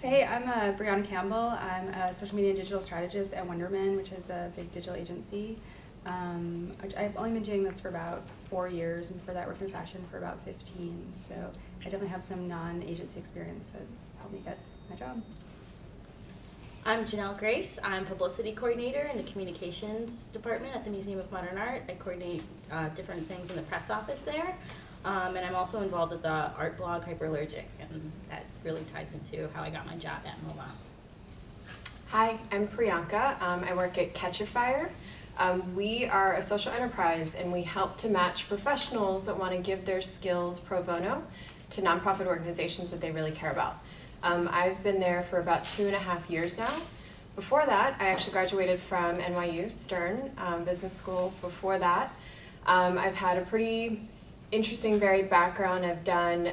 So hey, I'm Brianna Campbell. I'm a social media and digital strategist at Wonderman, which is a big digital agency. I've only been doing this for about 4 years, and before that worked in fashion for about 15. So I definitely have some non-agency experience that helped me get my job. I'm Janelle Grace. I'm publicity coordinator in the communications department at the Museum of Modern Art. I coordinate different things in the press office there. And I'm also involved with the art blog Hyperallergic, and that really ties into how I got my job at MoMA. Hi, I'm Priyanka. I work at Catch a Fire. We are a social enterprise, and we help to match professionals that want to give their skills pro bono to nonprofit organizations that they really care about. I've been there for about 2.5 years now. Before that, I actually graduated from NYU Stern Business School. Before that, I've had a pretty interesting, varied background. I've done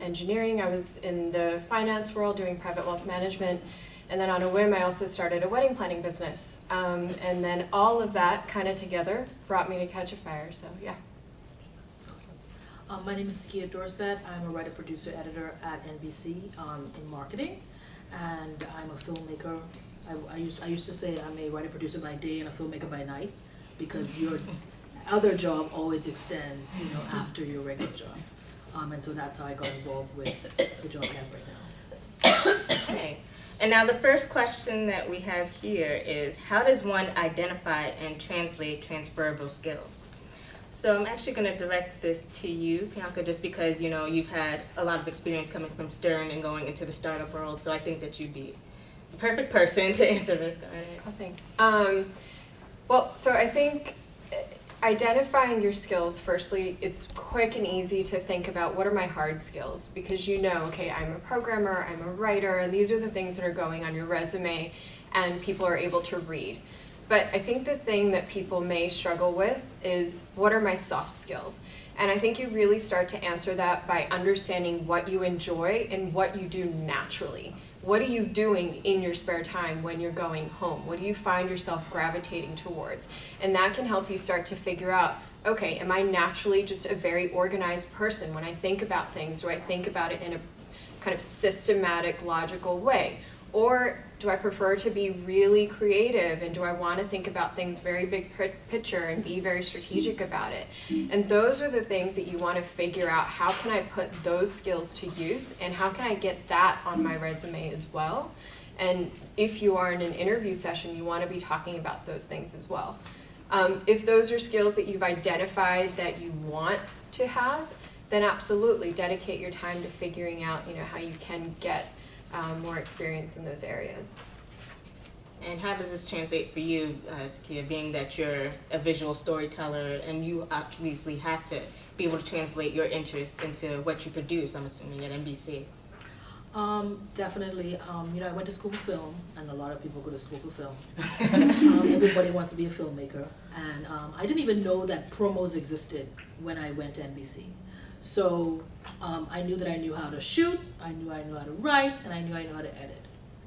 engineering. I was in the finance world doing private wealth management. And then on a whim, I also started a wedding planning business. And then all of that kind of together brought me to Catch a Fire, so yeah. My name is Kia Dorset. I'm a writer, producer, editor at NBC in marketing, and I'm a filmmaker. I used to say I'm a writer, producer by day and a filmmaker by night, because your other job always extends, after your regular job. And so that's how I got involved with the job I have right now. Okay. And now the first question that we have here is, how does one identify and translate transferable skills? So I'm actually going to direct this to you, Priyanka, just because, you've had a lot of experience coming from Stern and going into the startup world, so I think that you'd be the perfect person to answer this. Go ahead. Oh, thanks. So I think identifying your skills, firstly, it's quick and easy to think about what are my hard skills, because okay, I'm a programmer, I'm a writer, these are the things that are going on your resume and people are able to read. But I think the thing that people may struggle with is, what are my soft skills? And I think you really start to answer that by understanding what you enjoy and what you do naturally. What are you doing in your spare time when you're going home? What do you find yourself gravitating towards? And that can help you start to figure out, okay, am I naturally just a very organized person? When I think about things, do I think about it in a kind of systematic, logical way? Or do I prefer to be really creative, and do I want to think about things very big picture and be very strategic about it? And those are the things that you want to figure out. How can I put those skills to use, and how can I get that on my resume as well? And if you are in an interview session, you want to be talking about those things as well. If those are skills that you've identified that you want to have, then absolutely dedicate your time to figuring out how you can get more experience in those areas. And how does this translate for you, Zakia, being that you're a visual storyteller and you obviously have to be able to translate your interest into what you produce, I'm assuming, at NBC? Definitely. I went to school for film, and a lot of people go to school for film. Everybody wants to be a filmmaker. And I didn't even know that promos existed when I went to NBC. So I knew that I knew how to shoot, I knew how to write, and I knew how to edit.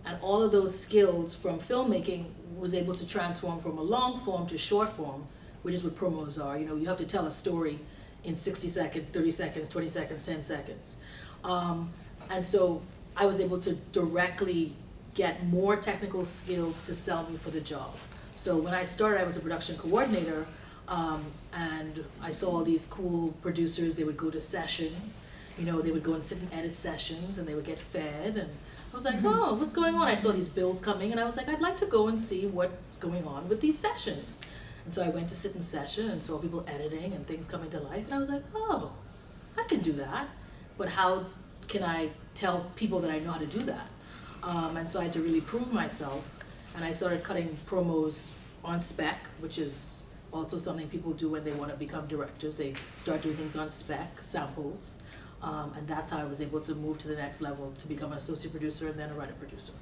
And all of those skills from filmmaking was able to transform from a long form to short form, which is what promos are. You have to tell a story in 60 seconds, 30 seconds, 20 seconds, 10 seconds. And so I was able to directly get more technical skills to sell me for the job. So when I started, I was a production coordinator, and I saw all these cool producers. They would go to session, they would go and sit and edit sessions, and they would get fed, and I was like, oh, what's going on? I saw these builds coming, and I was like, I'd like to go and see what's going on with these sessions. And so I went to sit in session and saw people editing and things coming to life, and I was like, oh, I can do that, but how can I tell people that I know how to do that? And so I had to really prove myself, and I started cutting promos on spec, which is also something people do when they want to become directors. They start doing things on spec, samples, and that's how I was able to move to the next level to become an associate producer and then a writer-producer.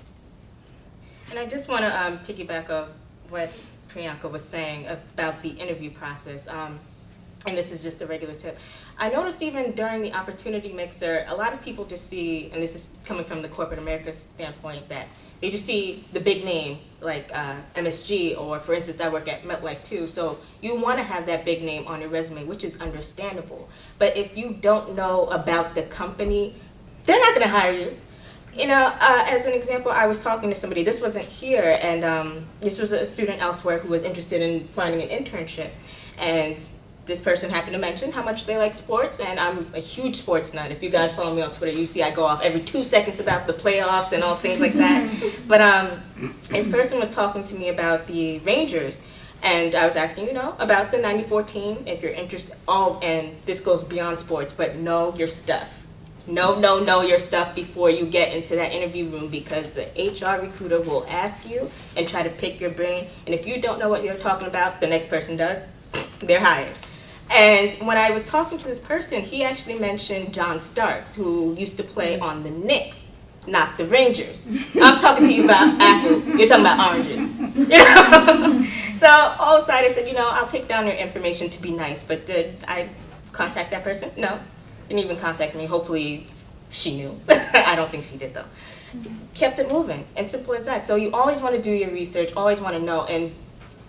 And I just want to piggyback off what Priyanka was saying about the interview process. And this is just a regular tip. I noticed even during the opportunity mixer, a lot of people just see, and this is coming from the corporate America standpoint, that they just see the big name, like MSG, or for instance, I work at MetLife too. So you want to have that big name on your resume, which is understandable. But if you don't know about the company, they're not going to hire you. You know, as an example, I was talking to somebody, this wasn't here, and this was a student elsewhere who was interested in finding an internship. And this person happened to mention how much they like sports, and I'm a huge sports nut. If you guys follow me on Twitter, you see I go off every 2 seconds about the playoffs and all things like that. But this person was talking to me about the Rangers, and I was asking, you know, about the '94 team, if you're interested. Oh, and this goes beyond sports, but know your stuff. Know your stuff before you get into that interview room, because the HR recruiter will ask you and try to pick your brain. And if you don't know what you're talking about, the next person does, they're hired. And when I was talking to this person, he actually mentioned John Starks, who used to play on the Knicks, not the Rangers. I'm talking to you about apples. You're talking about oranges. You know? So all aside, I said, you know, I'll take down your information to be nice. But did I contact that person? No. Didn't even contact me. Hopefully she knew. I don't think she did, though. Kept it moving, and simple as that. So you always want to do your research, always want to know. And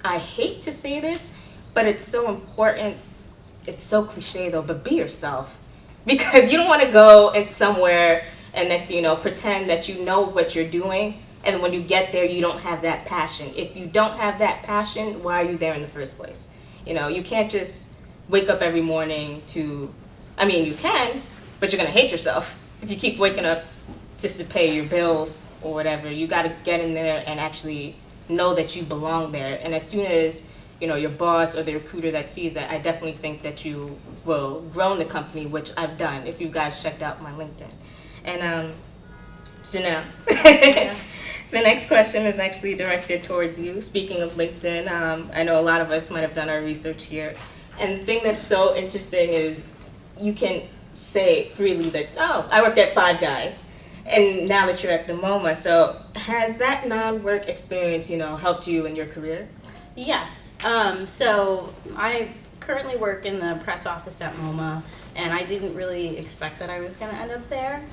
I hate to say this, but it's so important. It's so cliche, though, but be yourself. Because you don't want to go in somewhere and next thing you know, pretend that you know what you're doing, and when you get there, you don't have that passion. If you don't have that passion, why are you there in the first place? You know, you can't just wake up every morning to... I mean, you can, but you're going to hate yourself if you keep waking up just to pay your bills or whatever. You got to get in there and actually know that you belong there. And as soon as, you know, your boss or the recruiter that sees that, I definitely think that you will grow in the company, which I've done, if you guys checked out my LinkedIn. And Janelle, the next question is actually directed towards you. Speaking of LinkedIn, I know a lot of us might have done our research here. And the thing that's so interesting is you can say freely that, oh, I worked at Five Guys, and now that you're at the MoMA. So has that non-work experience, you know, helped you in your career? Yes. So I currently work in the press office at MoMA, and I didn't really expect that I was going to end up there.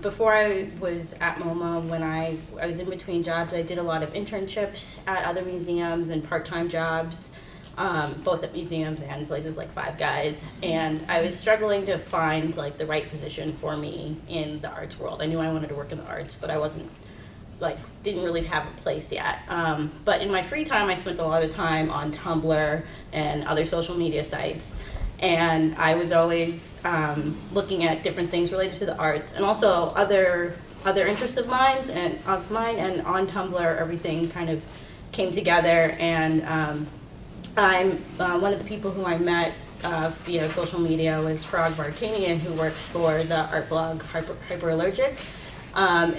Before I was at MoMA, when I was in between jobs, I did a lot of internships at other museums and part-time jobs. Both at museums and places like Five Guys, and I was struggling to find like the right position for me in the arts world. I knew I wanted to work in the arts, but I didn't really have a place yet. But in my free time, I spent a lot of time on Tumblr and other social media sites, and I was always looking at different things related to the arts and also other interests of mine, and on Tumblr, everything kind of came together, and I'm one of the people who I met via social media was Parag Vartanian, who works for the art blog Hyperallergic, and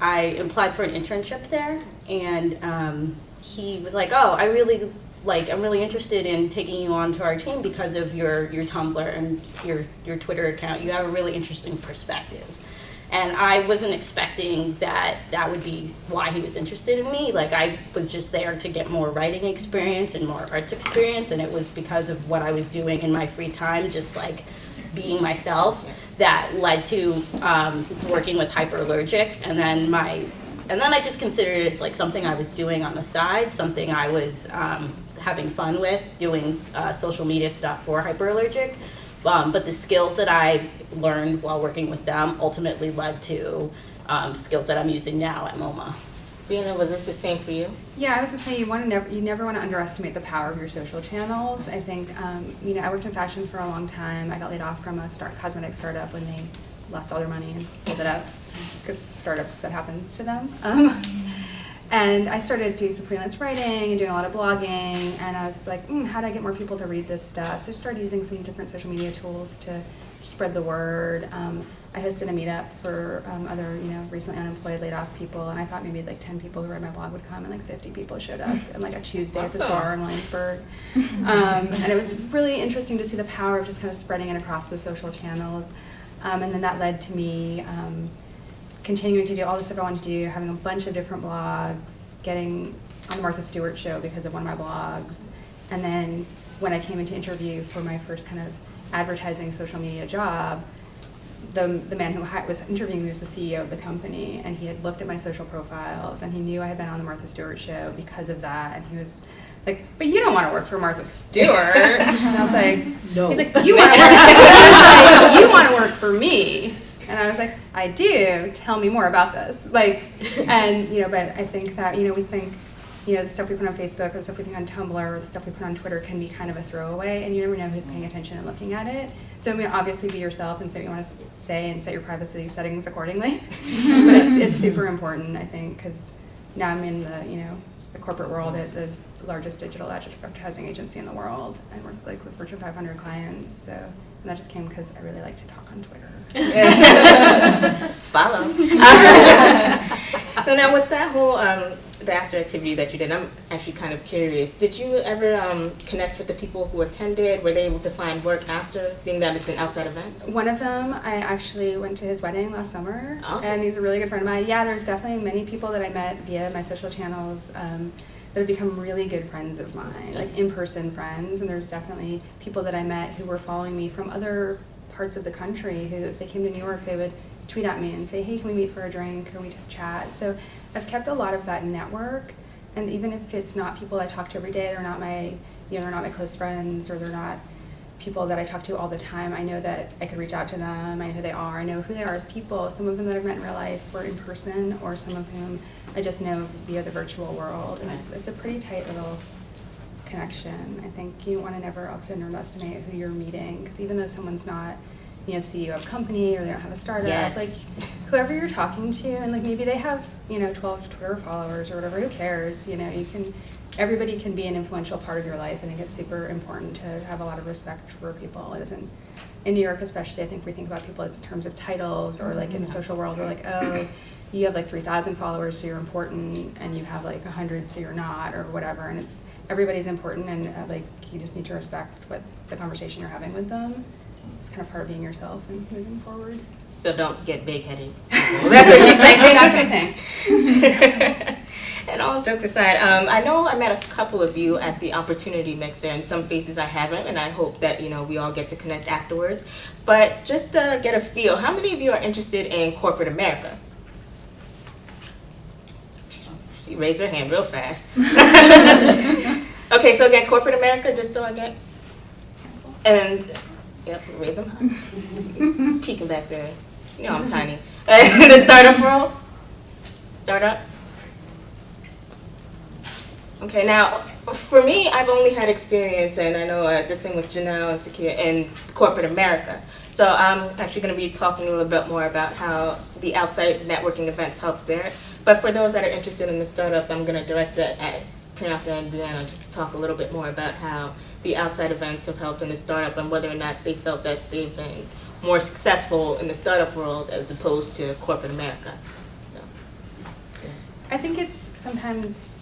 I applied for an internship there, and he was like, oh, I'm really interested in taking you onto our team because of your Tumblr and your Twitter account. You have a really interesting perspective. And I wasn't expecting that would be why he was interested in me. Like, I was just there to get more writing experience and more arts experience, and it was because of what I was doing in my free time, just like being myself, that led to working with Hyperallergic. And then I just considered it like something I was doing on the side, something I was having fun with, doing social media stuff for Hyperallergic. But the skills that I learned while working with them ultimately led to skills that I'm using now at MoMA. Brianna, was this the same for you? Yeah, I was going to say you never want to underestimate the power of your social channels. I think, I worked in fashion for a long time. I got laid off from a cosmetic startup when they lost all their money and pulled it up, because startups, that happens to them. And I started doing some freelance writing and doing a lot of blogging, and I was like, how do I get more people to read this stuff? So I started using some different social media tools to spread the word. I hosted a meetup for other, recently unemployed, laid off people, and I thought maybe like 10 people who read my blog would come, and like 50 people showed up on like a Tuesday at this bar in Williamsburg. And it was really interesting to see the power of just kind of spreading it across the social channels. And then that led to me continuing to do all the stuff I wanted to do, having a bunch of different blogs, getting on the Martha Stewart show because of one of my blogs. And then when I came into interview for my first kind of advertising social media job, the man who was interviewing me was the CEO of the company, and he had looked at my social profiles, and he knew I had been on the Martha Stewart show because of that, and he was like, but you don't want to work for Martha Stewart. And I was like, no. He's like, you want to work I do, tell me more about this. Like, and, you know, but I think that, you know, we think, you know, the stuff we put on Facebook or the stuff we think on Tumblr or the stuff we put on Twitter can be kind of a throwaway, and you never know who's paying attention and looking at it. So I mean, obviously be yourself and say what you want to say and set your privacy settings accordingly. But it's super important, I think, because now I'm in the, you know, the corporate world at the largest digital advertising agency in the world, and we're like with Fortune 500 clients. So, and that just came because I really like to talk on Twitter. Follow. So now with that whole the after activity that you did, I'm actually kind of curious. Did you ever connect with the people who attended? Were they able to find work after, being that it's an outside event? One of them, I actually went to his wedding last summer, Awesome. and he's a really good friend of mine. Yeah, there's definitely many people that I met via my social channels that have become really good friends of mine, like in-person friends. And there's definitely people that I met who were following me from other parts of the country who, if they came to New York, they would tweet at me and say, hey, can we meet for a drink? Can we chat? So I've kept a lot of that network, and even if it's not people I talk to every day, they're not my, you know, they're not my close friends, or they're not people that I talk to all the time, I know that I could reach out to them. I know who they are. I know who they are as people. Some of them that I've met in real life were in person, or some of whom I just know via the virtual world, and it's a pretty tight little connection. I think you want to never also underestimate who you're meeting, because even though someone's not, you know, CEO of a company, or they don't have a startup, Yes. like whoever you're talking to, and like maybe they have, you know, 12 Twitter followers or whatever, who cares? You know, everybody can be an influential part of your life. I think it's super important to have a lot of respect for people. It isn't, in New York especially, I think we think about people as in terms of titles, or like in the social world, we're like, oh, you have like 3,000 followers, so you're important, and you have like 100, so you're not, or whatever. And it's, everybody's important, and like you just need to respect what the conversation you're having with them. It's kind of part of being yourself and moving forward. So don't get big-headed. That's what she's saying. That's what I'm saying. And all jokes aside, I know I met a couple of you at the Opportunity Mixer, and some faces I haven't, and I hope that, you know, we all get to connect afterwards. But just to get a feel, how many of you are interested in corporate America? She raised her hand real fast. Okay, so again, corporate America, just so I get, and yep, raise them high. Peeking back there. You know I'm tiny. The startup world? Startup? Okay, now, for me, I've only had experience, and I know just same with Janelle and Takia, in corporate America. So I'm actually going to be talking a little bit more about how the outside networking events helps there. But for those that are interested in the startup, I'm going to direct it at Priyanka and Brianna just to talk a little bit more about how the outside events have helped in the startup, and whether or not they felt that they've been more successful in the startup world as opposed to corporate America. So, yeah. I think it's sometimes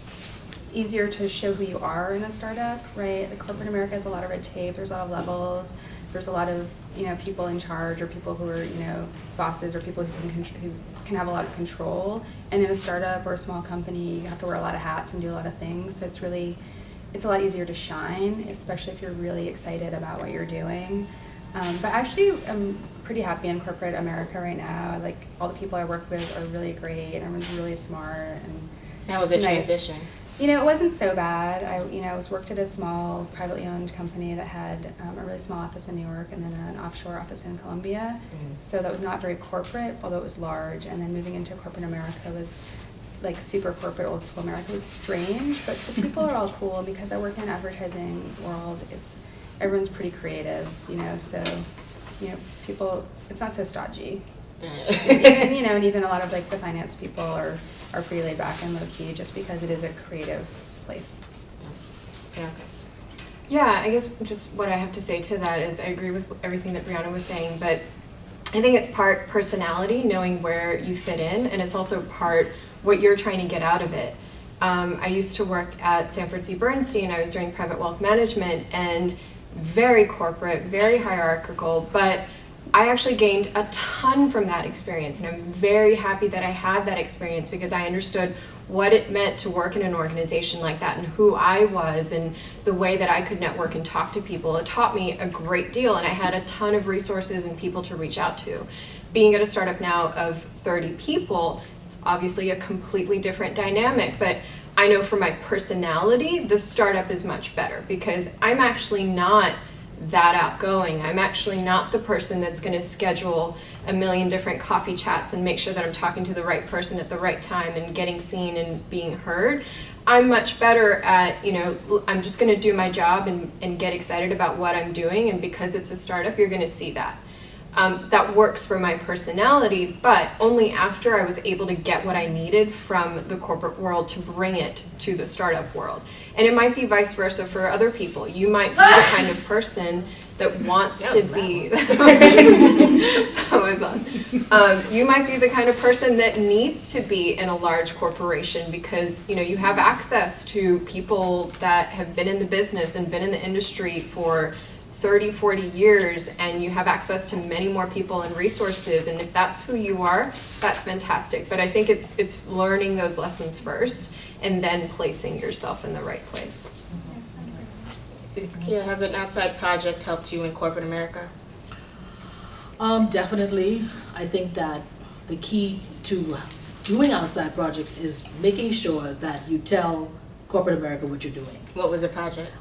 easier to show who you are in a startup, right? The corporate America has a lot of red tape. There's a lot of levels. There's a lot of, you know, people in charge, or people who are, you know, bosses, or people who can have a lot of control. And in a startup or a small company, you have to wear a lot of hats and do a lot of things. So it's a lot easier to shine, especially if you're really excited about what you're doing. But actually, I'm pretty happy in corporate America right now. Like, all the people I work with are really great, and everyone's really smart. And How was the nice. transition? You know, it wasn't so bad. I was worked at a small privately owned company that had a really small office in New York, and then an offshore office in Colombia. Mm-hmm. So that was not very corporate, although it was large. And then moving into corporate America was like super corporate, old school America. It was strange, but the people are all cool. And because I work in an advertising world, everyone's pretty creative, you know. So, you know, people, it's not so stodgy. Even, you know, and even a lot of like the finance people are pretty laid back and low key, just because it is a creative place. Yeah. Yeah, I guess just what I have to say to that is I agree with everything that Brianna was saying, but I think it's part personality, knowing where you fit in, and it's also part what you're trying to get out of it. I used to work at Sanford C. Bernstein. I was doing private wealth management, and very corporate, very hierarchical, but I actually gained a ton from that experience, and I'm very happy that I had that experience, because I understood what it meant to work in an organization like that, and who I was, and the way that I could network and talk to people. It taught me a great deal, and I had a ton of resources and people to reach out to. Being at a startup now of 30 people, it's obviously a completely different dynamic, but I know for my personality, the startup is much better, because I'm actually not that outgoing. I'm actually not the person that's going to schedule a million different coffee chats and make sure that I'm talking to the right person at the right time and getting seen and being heard. I'm much better at, I'm just going to do my job and get excited about what I'm doing, and because it's a startup, you're going to see that. That works for my personality, but only after I was able to get what I needed from the corporate world to bring it to the startup world. And it might be vice versa for other people. You might be the kind of person that wants to be, you might be the kind of person that needs to be in a large corporation because you have access to people that have been in the business and been in the industry for 30, 40 years, and you have access to many more people and resources, and if that's who you are, that's fantastic. But I think it's learning those lessons first and then placing yourself in the right place. Kia, has an outside project helped you in corporate America? Definitely. I think that the key to doing outside projects is making sure that you tell corporate America what you're doing. What was the project?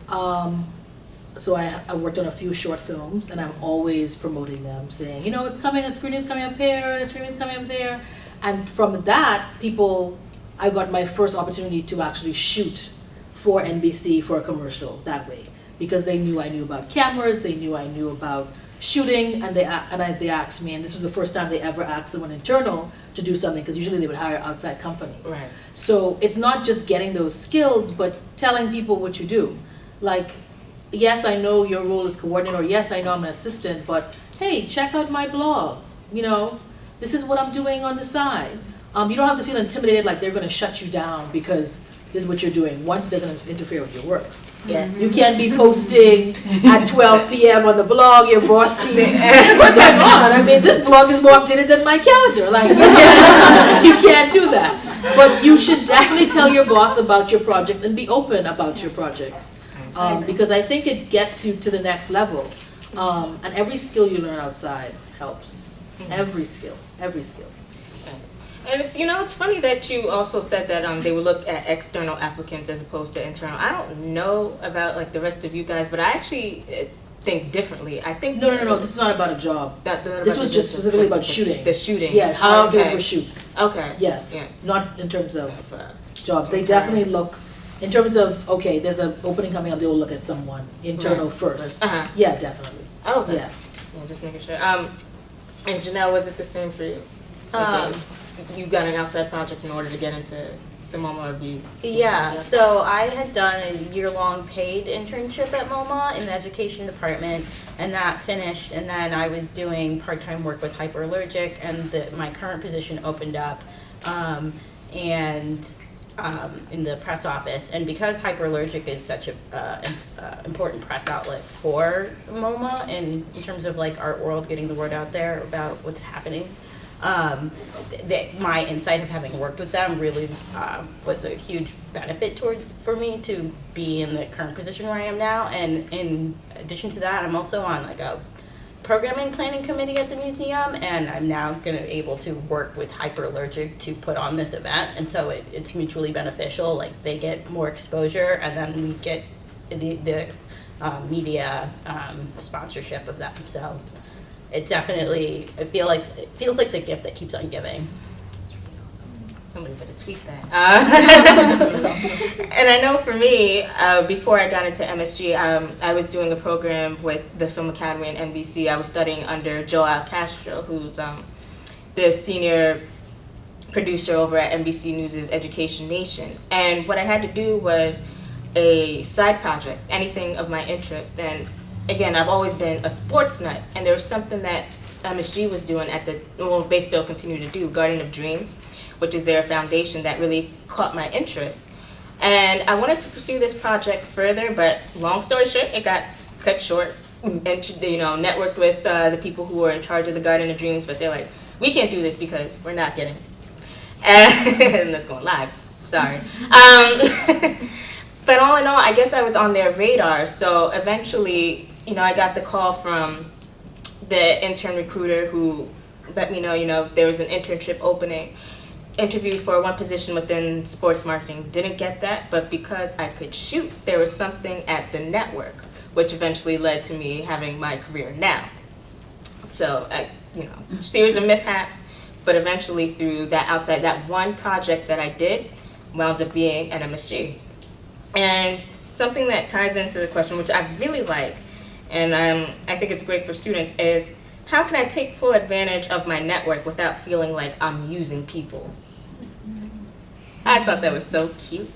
So I worked on a few short films, and I'm always promoting them, saying, it's coming, a screening is coming up here, a screening is coming up there. And from that, I got my first opportunity to actually shoot for NBC for a commercial that way. Because they knew I knew about cameras, they knew I knew about shooting, and they asked me, and this was the first time they ever asked someone internal to do something, because usually they would hire an outside company. Right. So it's not just getting those skills, but telling people what you do. Like, yes, I know your role is coordinator, or yes, I know I'm an assistant, but hey, check out my blog. This is what I'm doing on the side. You don't have to feel intimidated like they're going to shut you down because this is what you're doing once it doesn't interfere with your work. Yes. You can't be posting at 12 p.m. on the blog, your boss sees, what's going on? I mean, this blog is more updated than my calendar. Like, you can't do that. But you should definitely tell your boss about your projects and be open about your projects. Because I think it gets you to the next level. And every skill you learn outside helps. Every skill. And it's funny that you also said that they would look at external applicants as opposed to internal. I don't know about like the rest of you guys, but I actually think differently. I think No. This is not about a job. This was just specifically about shooting. The shooting. Yeah, how to do it for shoots. Okay. Yes. Yeah. Not in terms of jobs. They definitely look in terms of there's an opening coming up. They will look at someone internal first. Uh-huh. Yeah, definitely. Oh, okay. Yeah. Just making sure. And Janelle, was it the same for you? You got an outside project in order to get into the MoMA review? Yeah, so I had done a year-long paid internship at MoMA in the education department, and that finished, and then I was doing part-time work with Hyperallergic, and my current position opened up, in the press office, and because Hyperallergic is such a important press outlet for MoMA, in terms of like art world, getting the word out there about what's happening, my insight of having worked with them really was a huge benefit for me to be in the current position where I am now. And in addition to that, I'm also on like a programming planning committee at the museum, and I'm now going to be able to work with Hyperallergic to put on this event, and so it's mutually beneficial. Like they get more exposure, and then we get the media sponsorship of them. So it definitely it feels like the gift that keeps on giving. Somebody better tweet that. And I know for me, before I got into MSG, I was doing a program with the Film Academy and NBC. I was studying under Joel Castro, who's the senior producer over at NBC News' Education Nation. And what I had to do was a side project, anything of my interest. And again, I've always been a sports nut, and there was something that MSG was doing they still continue to do, Garden of Dreams, which is their foundation that really caught my interest. And I wanted to pursue this project further, but long story short, it got cut short. And networked with the people who were in charge of the Garden of Dreams, but they're like, we can't do this because we're not getting it. And that's going live, sorry. But all in all, I guess I was on their radar, so eventually, I got the call from the intern recruiter who let me know, there was an internship opening. Interviewed for one position within sports marketing, didn't get that, but because I could shoot, there was something at the network which eventually led to me having my career now. So, series of mishaps, but eventually through that one project that I did, wound up being at MSG. And something that ties into the question, which I really like, and I think it's great for students, is how can I take full advantage of my network without feeling like I'm using people? I thought that was so cute.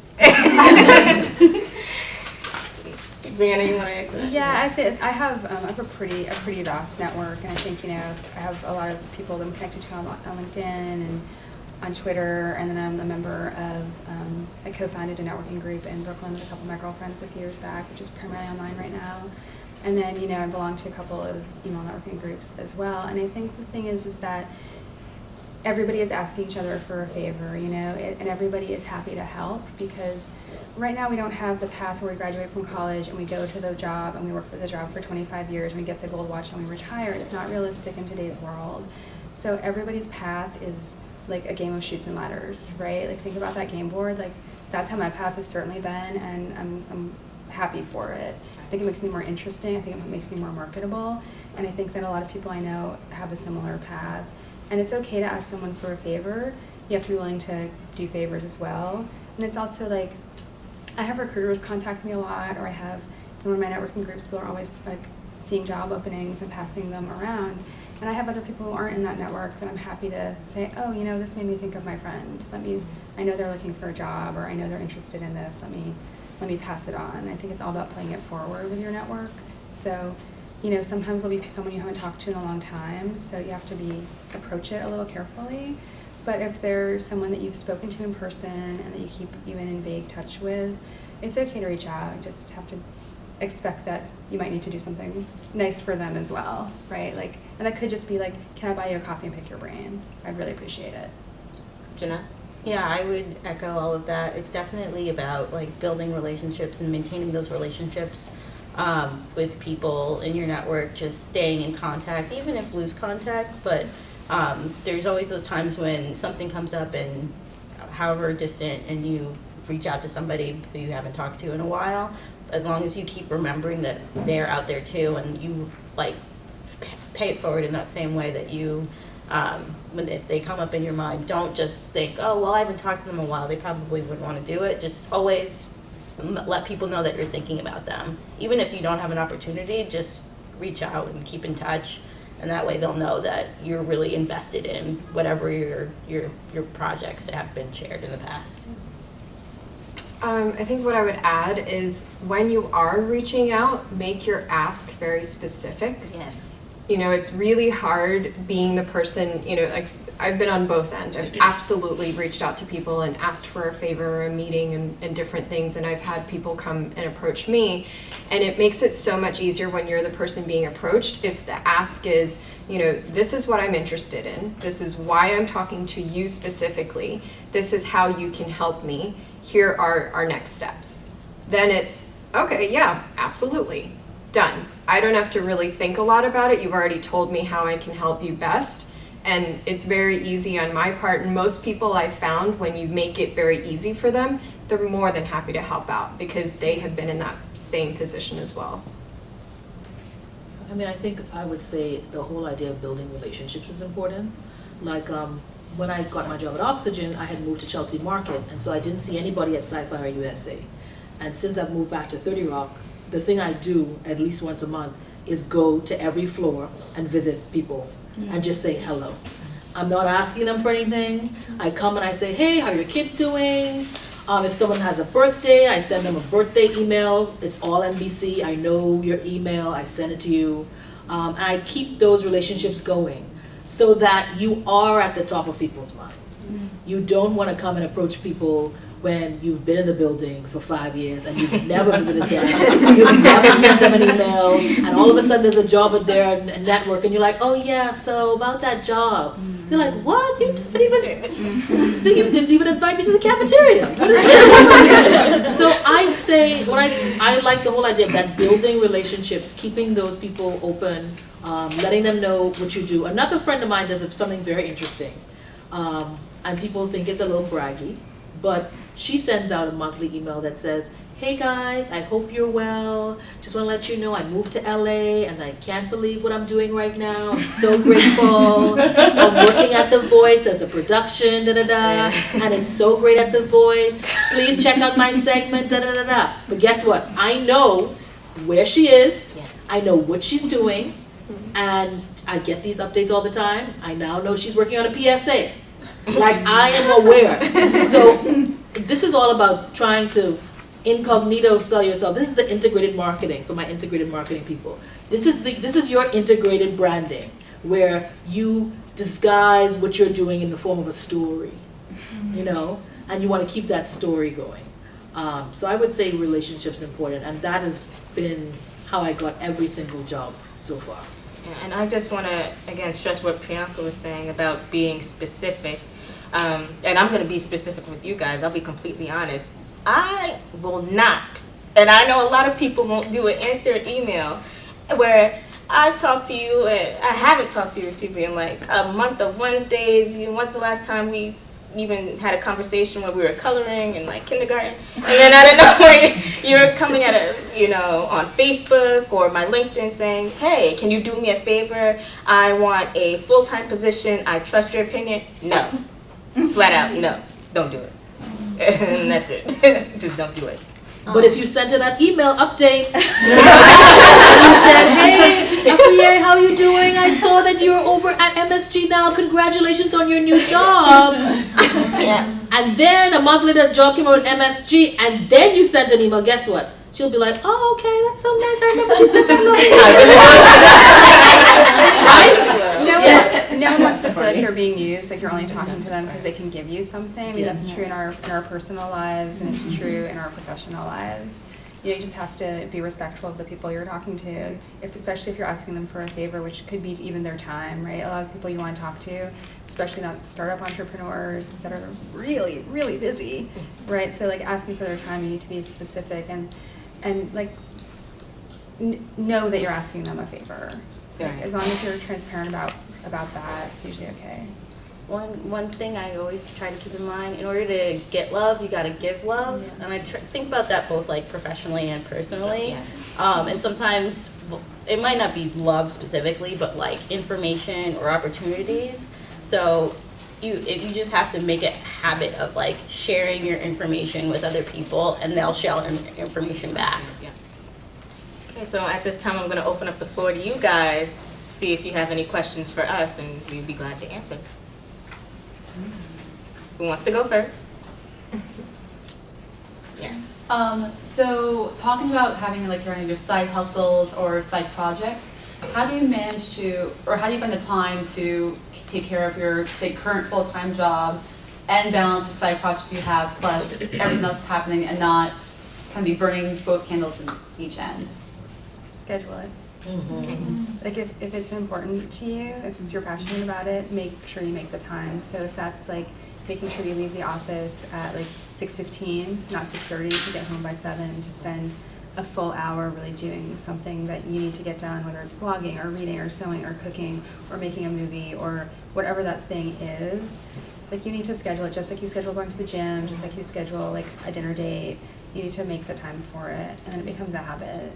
Brianna, you want to answer that? Yeah, I say I have a pretty vast network, and I think I have a lot of people that I'm connected to on LinkedIn and on Twitter, and then I'm a member of I co-founded a networking group in Brooklyn with a couple of my girlfriends a few years back, which is primarily online right now. And then I belong to a couple of email networking groups as well. And I think the thing is that everybody is asking each other for a favor, and everybody is happy to help, because right now we don't have the path where we graduate from college and we go to the job and we work for the job for 25 years and we get the gold watch and we retire. It's not realistic in today's world. So everybody's path is like a game of chutes and ladders, right? Like, think about that game board. Like, that's how my path has certainly been, and I'm happy for it. I think it makes me more interesting. I think it makes me more marketable. And I think that a lot of people I know have a similar path. And it's okay to ask someone for a favor. You have to be willing to do favors as well. And it's also like, I have recruiters contact me a lot, or I have in one of my networking groups, people are always like seeing job openings and passing them around. And I have other people who aren't in that network that I'm happy to say, oh, this made me think of my friend. I know they're looking for a job, or I know they're interested in this. Let me pass it on. I think it's all about playing it forward with your network. So, sometimes there'll be someone you haven't talked to in a long time, so you have to approach it a little carefully. But if there's someone that you've spoken to in person and that you keep even in vague touch with, it's okay to reach out. You just have to expect that you might need to do something nice for them as well, right? Like, and that could just be like, can I buy you a coffee and pick your brain? I'd really appreciate it. Jeanette? Yeah, I would echo all of that. It's definitely about like building relationships and maintaining those relationships with people in your network, just staying in contact, even if lose contact. But there's always those times when something comes up, and however distant, and you reach out to somebody who you haven't talked to in a while. As long as you keep remembering that they're out there too, and you like pay it forward in that same way that you, if they come up in your mind, don't just think, oh, well, I haven't talked to them in a while, they probably wouldn't want to do it. Just always let people know that you're thinking about them. Even if you don't have an opportunity, just reach out and keep in touch, and that way they'll know that you're really invested in whatever your projects have been shared in the past. I think what I would add is, when you are reaching out, make your ask very specific. Yes. It's really hard being the person, like, I've been on both ends. I've absolutely reached out to people and asked for a favor or a meeting and different things, and I've had people come and approach me, and it makes it so much easier when you're the person being approached if the ask is, this is what I'm interested in, this is why I'm talking to you specifically, this is how you can help me, here are our next steps. Then it's, okay, yeah, absolutely, done. I don't have to really think a lot about it. You've already told me how I can help you best. And it's very easy on my part. And most people I've found, when you make it very easy for them, they're more than happy to help out because they have been in that same position as well. I mean, I think I would say the whole idea of building relationships is important. Like, when I got my job at Oxygen, I had moved to Chelsea Market, and so I didn't see anybody at Sci-Fi or USA. And since I've moved back to 30 Rock, the thing I do at least once a month is go to every floor and visit people and just say hello. I'm not asking them for anything. I come and I say, hey, how are your kids doing? If someone has a birthday, I send them a birthday email. It's all NBC. I know your email. I send it to you. And I keep those relationships going so that you are at the top of people's minds. You don't want to come and approach people when you've been in the building for 5 years and you've never visited them, you've never sent them an email, and all of a sudden there's a job at their network and you're like, oh yeah, so about that job. They're like, what? You didn't even invite me to the cafeteria. What is that? So I'd say, I like the whole idea of that, building relationships, keeping those people open, letting them know what you do. Another friend of mine does something very interesting, and people think it's a little braggy, but she sends out a monthly email that says, hey guys, I hope you're well. Just want to let you know I moved to LA and I can't believe what I'm doing right now. I'm so grateful. I'm working at The Voice as a production, and it's so great at The Voice. Please check out my segment, But guess what? I know where she is. Yeah. I know what she's doing, and I get these updates all the time. I now know she's working on a PSA. Like, I am aware. So this is all about trying to incognito sell yourself. This is the integrated marketing for my integrated marketing people. This is your integrated branding, where you disguise what you're doing in the form of a story, you know, and you want to keep that story going. So I would say relationships important, and that has been how I got every single job so far. And I just want to, again, stress what Priyanka was saying about being specific. And I'm going to be specific with you guys. I'll be completely honest. I will not, and I know a lot of people won't do it, answer an email where I've talked to you, and I haven't talked to you, excuse me, in like a month of Wednesdays. You know, when's the last time we even had a conversation where we were coloring in like kindergarten? And then out of nowhere, you're coming at it, you know, on Facebook or my LinkedIn saying, hey, can you do me a favor? I want a full-time position. I trust your opinion. No. Flat out, no. Don't do it. And that's it. Just don't do it. But if you sent her that email update, and you said, hey, Priya, how you doing? I saw that you're over at MSG now. Congratulations on your new job. Yeah. And then a month later, a job came out at MSG, and then you sent an email. Guess what? She'll be like, oh, okay, that's so nice. I remember she said that. No one wants to feel like they're being used, like you're only talking to them because they can give you something. I mean, that's true in our personal lives, and it's true in our professional lives. You know, you just have to be respectful of the people you're talking to, especially if you're asking them for a favor, which could be even their time, right? A lot of people you want to talk to, especially not startup entrepreneurs, et cetera, are really, really busy, right? So like asking for their time, you need to be specific and like know that you're asking them a favor. Like, as long as you're transparent about that, it's usually okay. One thing I always try to keep in mind, in order to get love, you got to give love. Yeah. And I think about that both like professionally and personally. Yes. And sometimes it might not be love specifically, but like information or opportunities. So you just have to make a habit of like sharing your information with other people, and they'll share information back. Yeah. Okay, so at this time, I'm going to open up the floor to you guys, see if you have any questions for us, and we'd be glad to answer. Who wants to go first? Yes. So talking about having like your side hustles or side projects, how do you manage to, or how do you find the time to take care of your, say, current full-time job and balance the side project you have plus everything that's happening and not kind of be burning both candles in each end? Schedule it. Mm-hmm. Like if it's important to you, if you're passionate about it, make sure you make the time. So if that's like making sure you leave the office at like 6:15, not 6:30, to get home by 7, to spend a full hour really doing something that you need to get done, whether it's blogging or reading or sewing or cooking or making a movie or whatever that thing is. Like you need to schedule it just like you schedule going to the gym, just like you schedule like a dinner date. You need to make the time for it, and then it becomes a habit.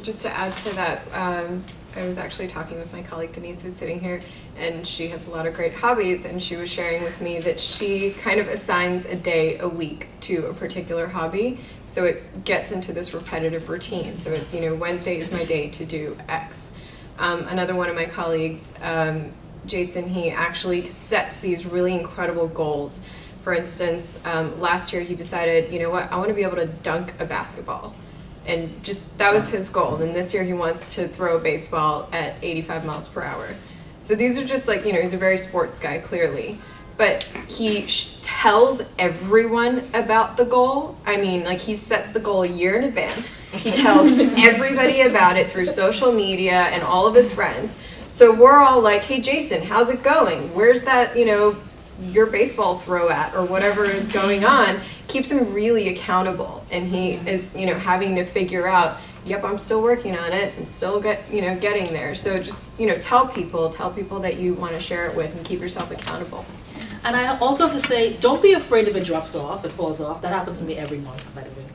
Just to add to that, I was actually talking with my colleague Denise, who's sitting here, and she has a lot of great hobbies, and she was sharing with me that she kind of assigns a day a week to a particular hobby, so it gets into this repetitive routine. So it's, you know, Wednesday is my day to do X. Another one of my colleagues, Jason, he actually sets these really incredible goals. For instance, last year he decided, you know what, I want to be able to dunk a basketball. And just, that was his goal. And this year he wants to throw a baseball at 85 miles per hour. So these are just like, you know, he's a very sports guy, clearly. But he tells everyone about the goal. I mean, like he sets the goal a year in advance. He tells everybody about it through social media and all of his friends. So we're all like, hey, Jason, how's it going? Where's that, you know, your baseball throw at, or whatever is going on? Keeps him really accountable, and he is, you know, having to figure out, yep, I'm still working on it, and still getting there. So just, you know, tell people that you want to share it with, and keep yourself accountable. And I also have to say, don't be afraid if it drops off, it falls off. That happens to me every month, by the way.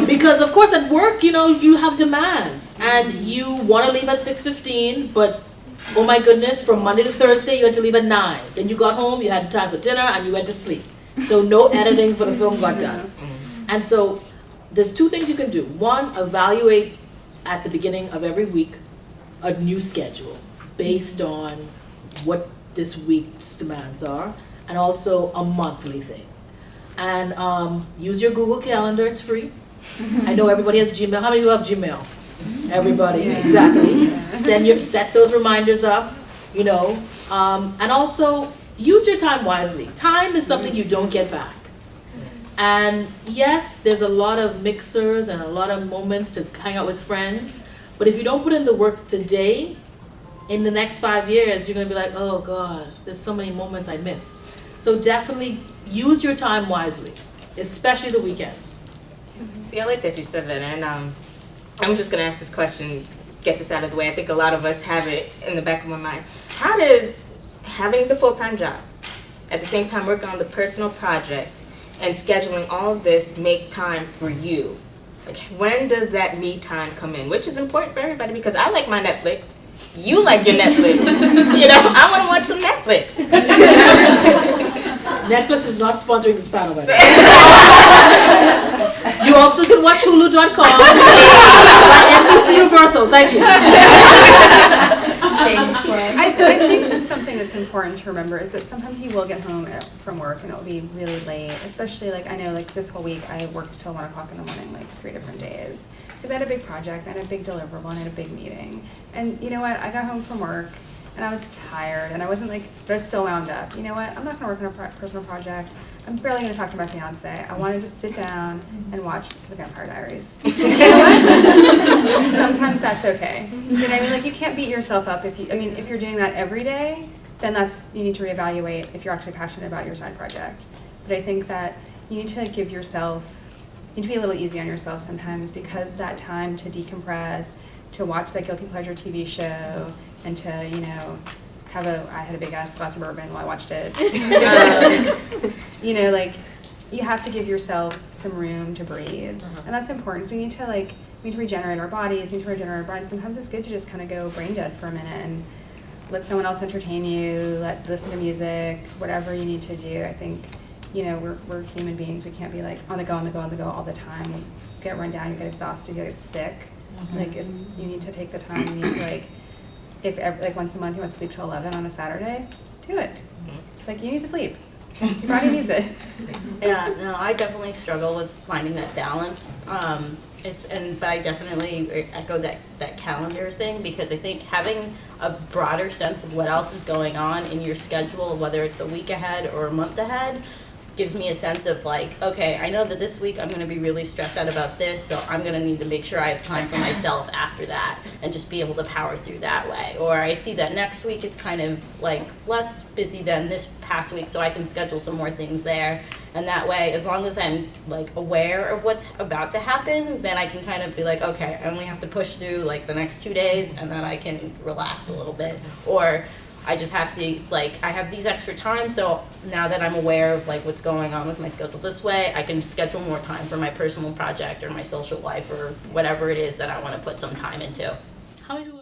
Because of course at work, you know, you have demands and you want to leave at 6:15, but oh my goodness, from Monday to Thursday you had to leave at 9. Then you got home, you had time for dinner, and you went to sleep. So no editing for the film got done. And so there's two things you can do. One, evaluate at the beginning of every week a new schedule based on what this week's demands are, and also a monthly thing. And use your Google Calendar, it's free. I know everybody has Gmail. How many of you have Gmail? Everybody, exactly. Set those reminders up, you know. And also, use your time wisely. Time is something you don't get back. And yes, there's a lot of mixers and a lot of moments to hang out with friends, but if you don't put in the work today, in the next 5 years, you're gonna be like, oh God, there's so many moments I missed. So definitely use your time wisely, especially the weekends. See, I like that you said that, and I'm just gonna ask this question, get this out of the way. I think a lot of us have it in the back of my mind. How does having the full-time job, at the same time working on the personal project, and scheduling all of this make time for you? Like, when does that me time come in? Which is important for everybody, because I like my Netflix. You like your Netflix. You know, I want to watch some Netflix. Netflix is not sponsoring this panel, by the way. You also can watch Hulu.com by NBC Universal. Thank you. I think that's something that's important to remember is that sometimes you will get home from work and it'll be really late, especially like I know like this whole week I worked till 1 o'clock in the morning like 3 different days because I had a big project, I had a big deliverable, and I had a big meeting. And you know what, I got home from work and I was tired and I wasn't like, but I was still wound up. You know what, I'm not gonna work on a personal project. I'm barely gonna talk to my fiance. I wanted to sit down and watch The Vampire Diaries. You know what? Sometimes that's okay. You know what I mean? Like you can't beat yourself up if if you're doing that every day, then you need to reevaluate if you're actually passionate about your side project. But I think that you need to give yourself, you need to be a little easy on yourself sometimes because that time to decompress, to watch that guilty pleasure TV show, and to, you know, I had a big ass glass of bourbon while I watched it. You know, like you have to give yourself some room to breathe, and that's important. So we need to regenerate our bodies. We need to regenerate our brains. Sometimes it's good to just kind of go brain dead for a minute and let someone else entertain you. Listen to music, whatever you need to do. I think, you know, we're human beings. We can't be like on the go all the time. You get run down, you get exhausted, you get sick. Like you need to take the time. You need to if once a month you want to sleep till 11 on a Saturday, do it. Like you need to sleep. Your body needs it. Yeah, no, I definitely struggle with finding that balance. But I definitely echo that calendar thing because I think having a broader sense of what else is going on in your schedule, whether it's a week ahead or a month ahead, gives me a sense of like, okay, I know that this week I'm going to be really stressed out about this, so I'm going to need to make sure I have time for myself after that and just be able to power through that way. Or I see that next week is kind of like less busy than this past week, so I can schedule some more things there. And that way, as long as I'm like aware of what's about to happen, then I can kind of be like, okay, I only have to push through like the next 2 days and then I can relax a little bit. Or I just have to, I have these extra time, so now that I'm aware of what's going on with my schedule this way, I can schedule more time for my personal project or my social life or whatever it is that I want to put some time into. How many people